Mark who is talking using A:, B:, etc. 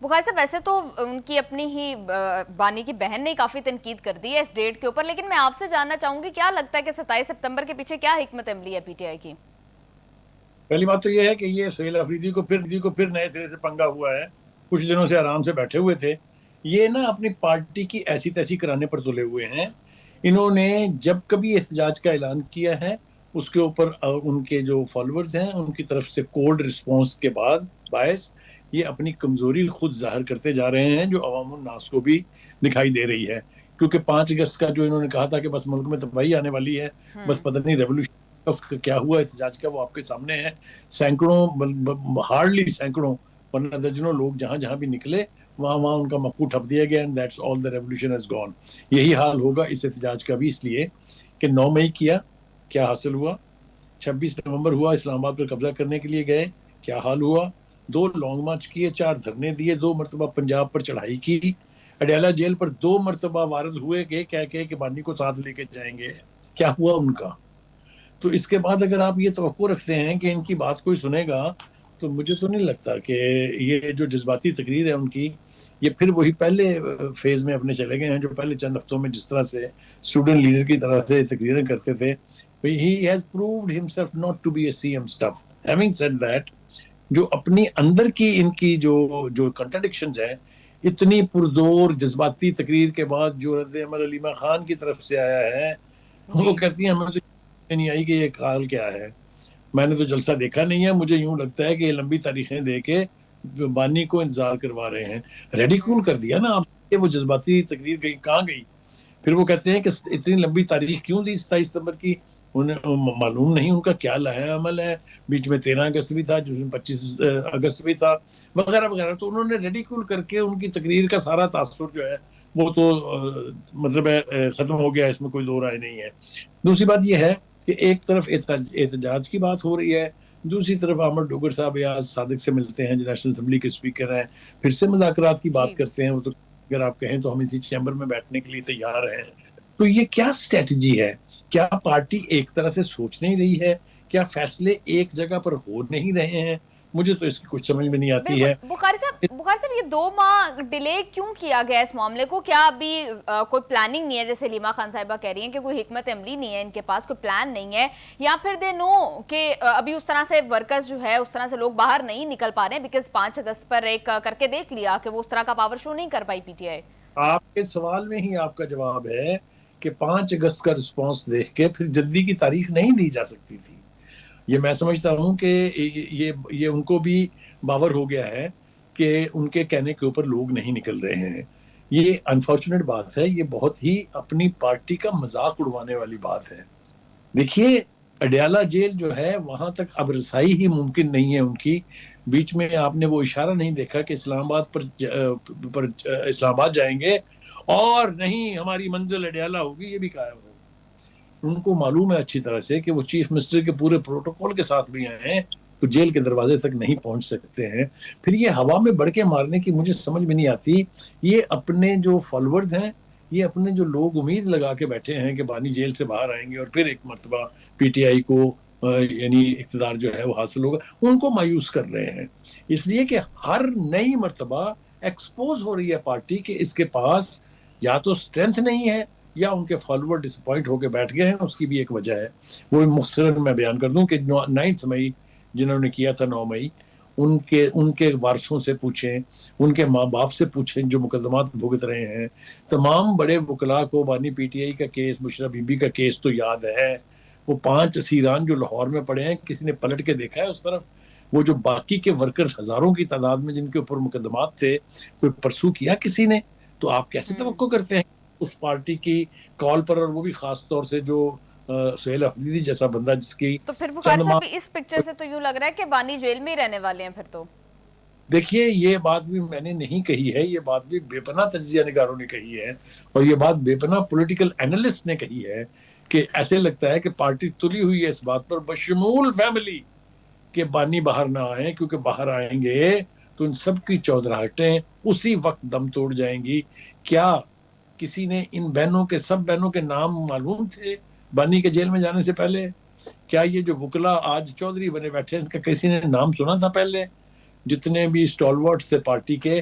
A: بخاری صاحب ویسے تو ان کی اپنی ہی بانی کی بہن نے کافی تنقید کر دی ہے اس ڈیٹ کے اوپر، لیکن میں آپ سے جاننا چاہوں گی کیا لگتا ہے کہ 27 ستمبر کے پیچھے کیا حکمت عملی ہے پی ٹی آئی کی؟
B: پہلی بات تو یہ ہے کہ یہ سہیل افریدی کو پھر نئے سرے سے پنگا ہوا ہے. کچھ دنوں سے آرام سے بیٹھے ہوئے تھے. یہ نا اپنی پارٹی کی ایسی تیسی کرانے پر تلے ہوئے ہیں. انہوں نے جب کبھی احتجاج کا اعلان کیا ہے اس کے اوپر ان کے جو فالوورز ہیں ان کی طرف سے کولڈ رسپانس کے باعث یہ اپنی کمزوری خود ظاہر کرتے جا رہے ہیں، جو عوام الناس کو بھی دکھائی دے رہی ہے. کیونکہ 5 اگست کا جو انہوں نے کہا تھا کہ بس ملک میں تباہی آنے والی ہے، بس پتہ نہیں ریولوشن اس کا کیا ہوا احتجاج کا، وہ آپ کے سامنے ہے. سینکڑوں، ہارڈلی سینکڑوں ورنہ درجنوں لوگ جہاں جہاں بھی نکلے وہاں ان کا مکو ٹھپ دیا گیا. And that's all, the revolution has gone. یہی حال ہوگا اس احتجاج کا بھی، اس لیے کہ 9 مئی کیا حاصل ہوا، 26 نومبر ہوا، اسلام آباد پر قبضہ کرنے کے لیے گئے، کیا حال ہوا، 2 لانگ مارچ کیے، 4 دھرنے دیے، 2 مرتبہ پنجاب پر چڑھائی کی، اڈیالہ جیل پر 2 مرتبہ وارد ہوئے کہ بانی کو ساتھ لے کے جائیں گے. کیا ہوا ان کا؟ تو اس کے بعد اگر آپ یہ توقع رکھتے ہیں کہ ان کی بات کوئی سنے گا تو مجھے تو نہیں لگتا کہ یہ جو جذباتی تقریر ہے ان کی، یہ پھر وہی پہلے فیز میں اپنے چلے گئے ہیں جو پہلے چند ہفتوں میں جس طرح سے اسٹوڈنٹ لیڈر کی طرح سے تقریریں کرتے تھے. He has proved himself not to be a CM stuff. Having said that, جو اپنی اندر کی ان کی جو کنٹرڈکشنز ہیں، اتنی پرزور جذباتی تقریر کے بعد جو رد عمل علیمہ خان کی طرف سے آیا ہے، وہ کہتی ہیں ہمیں تو نہیں آئی کہ یہ حال کیا ہے، میں نے تو جلسہ دیکھا نہیں ہے، مجھے یوں لگتا ہے کہ یہ لمبی تاریخیں دے کے بانی کو انتظار کروا رہے ہیں. ریڈیکول کر دیا نا آپ، وہ جذباتی تقریر کہاں گئی؟ پھر وہ کہتے ہیں کہ اتنی لمبی تاریخ کیوں دی 27 ستمبر کی، انہیں معلوم نہیں ان کا کیا لائحہ عمل ہے. بیچ میں 13 اگست بھی تھا، جس میں 25 اگست بھی تھا، وغیرہ وغیرہ. تو انہوں نے ریڈیکول کر کے ان کی تقریر کا سارا تاثر جو ہے وہ تو مطلب ہے ختم ہو گیا، اس میں کوئی دو رائے نہیں ہے. دوسری بات یہ ہے کہ ایک طرف احتجاج کی بات ہو رہی ہے، دوسری طرف احمد ڈوگر صاحب ایاز صادق سے ملتے ہیں جو نیشنل اسمبلی کے اسپیکر ہیں، پھر سے مذاکرات کی بات کرتے ہیں. وہ تو اگر آپ کہیں تو ہم اسی چیمبر میں بیٹھنے کے لیے تیار ہیں. تو یہ کیا اسٹریٹجی ہے؟ کیا پارٹی ایک طرح سے سوچ نہیں رہی ہے؟ کیا فیصلے ایک جگہ پر ہو نہیں رہے ہیں؟ مجھے تو اس کی کچھ سمجھ میں نہیں آتی ہے.
A: بالکل بخاری صاحب یہ 2 ماہ ڈیلے کیوں کیا گیا اس معاملے کو؟ کیا ابھی کوئی پلاننگ نہیں ہے؟ جیسے لیما خان صاحبہ کہہ رہی ہیں کہ کوئی حکمت عملی نہیں ہے ان کے پاس، کوئی پلان نہیں ہے، یا پھر دے نو کہ ابھی اس طرح سے ورکرز جو ہے اس طرح سے لوگ باہر نہیں نکل پا رہے ہیں بیکاز 5 اگست پر ایک کر کے دیکھ لیا کہ وہ اس طرح کا پاور شو نہیں کر پائی پی ٹی آئی.
B: آپ کے سوال میں ہی آپ کا جواب ہے کہ 5 اگست کا رسپانس دیکھ کے پھر جلدی کی تاریخ نہیں دی جا سکتی تھی. یہ میں سمجھتا ہوں کہ یہ ان کو بھی باور ہو گیا ہے کہ ان کے کہنے کے اوپر لوگ نہیں نکل رہے ہیں. یہ انفارچونیٹ بات ہے، یہ بہت ہی اپنی پارٹی کا مذاق اڑوانے والی بات ہے. دیکھیے اڈیالہ جیل جو ہے وہاں تک اب رسائی ہی ممکن نہیں ہے ان کی. بیچ میں آپ نے وہ اشارہ نہیں دیکھا کہ اسلام آباد جائیں گے اور نہیں ہماری منزل اڈیالہ ہوگی، یہ بھی قائم ہو. ان کو معلوم ہے اچھی طرح سے کہ وہ چیف منسٹر کے پورے پروٹوکول کے ساتھ بھی آئے ہیں تو جیل کے دروازے تک نہیں پہنچ سکتے ہیں. پھر یہ ہوا میں بڑھ کے مارنے کی مجھے سمجھ میں نہیں آتی. یہ اپنے جو فالوورز ہیں، یہ اپنے جو لوگ امید لگا کے بیٹھے ہیں کہ بانی جیل سے باہر آئیں گے اور پھر ایک مرتبہ پی ٹی آئی کو یعنی اقتدار جو ہے وہ حاصل ہوگا، ان کو مایوس کر رہے ہیں. اس لیے کہ ہر نئی مرتبہ ایکسپوز ہو رہی ہے پارٹی کہ اس کے پاس یا تو اسٹرینتھ نہیں ہے یا ان کے فالوور ڈس اپوائنٹ ہو کے بیٹھ گئے ہیں. اس کی بھی ایک وجہ ہے، وہ مختصراً میں بیان کر دوں کہ 9 مئی جنہوں نے کیا تھا 9 مئی، ان کے وارثوں سے پوچھیں، ان کے ماں باپ سے پوچھیں جو مقدمات بھگت رہے ہیں. تمام بڑے وکلاء کو بانی پی ٹی آئی کا کیس، بشرا بی بی کا کیس تو یاد ہے. وہ 5 اسیران جو لاہور میں پڑے ہیں، کسی نے پلٹ کے دیکھا ہے اس طرف؟ وہ جو باقی کے ورکر ہزاروں کی تعداد میں جن کے اوپر مقدمات تھے، کوئی پرسو کیا کسی نے؟ تو آپ کیسے توقع کرتے ہیں اس پارٹی کی کال پر، اور وہ بھی خاص طور سے جو سہیل افریدی جیسا بندہ جس کی
A: تو پھر
B: چند
A: بخاری
B: ماہ.
A: صاحب اس پکچر سے تو یوں لگ رہا ہے کہ بانی جیل میں ہی رہنے والے ہیں پھر تو.
B: دیکھیے یہ بات بھی میں نے نہیں کہی ہے، یہ بات بھی بے پناہ تجزیہ نگاروں نے کہی ہے، اور یہ بات بے پناہ پولیٹیکل اینالسٹ نے کہی ہے کہ ایسے لگتا ہے کہ پارٹی تلی ہوئی ہے اس بات پر بشمول فیملی کہ بانی باہر نہ آئیں، کیونکہ باہر آئیں گے تو ان سب کی چودراہٹیں اسی وقت دم توڑ جائیں گی. کیا کسی نے ان بہنوں کے، سب بہنوں کے نام معلوم تھے بانی کے جیل میں جانے سے پہلے؟ کیا یہ جو وکلا آج چودھری بنے بیٹھے ہیں، ان کا کسی نے نام سنا تھا پہلے؟ جتنے بھی اسٹالورٹس تھے پارٹی کے،